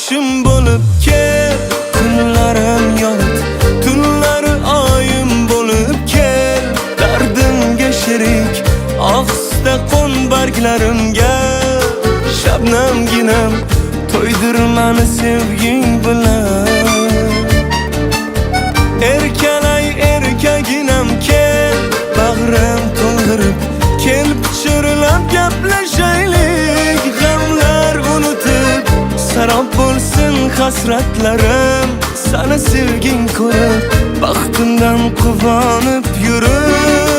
qushim bo'lib kel, kunlarim yorit, tunlari oyim bo'lib kel. Dardimga sherik, ohista qo'n barglarimga. Shabnamginam, to'ydir mani sevging bilan. Erkalay erkaginam kel, bag'rim to'ldirib kel, pichirlab gaplashaylik. G'amlar unutib sarob bo'lsin hasratlarim. Sani sevging ko'rib baxtimdan quvonib yurib.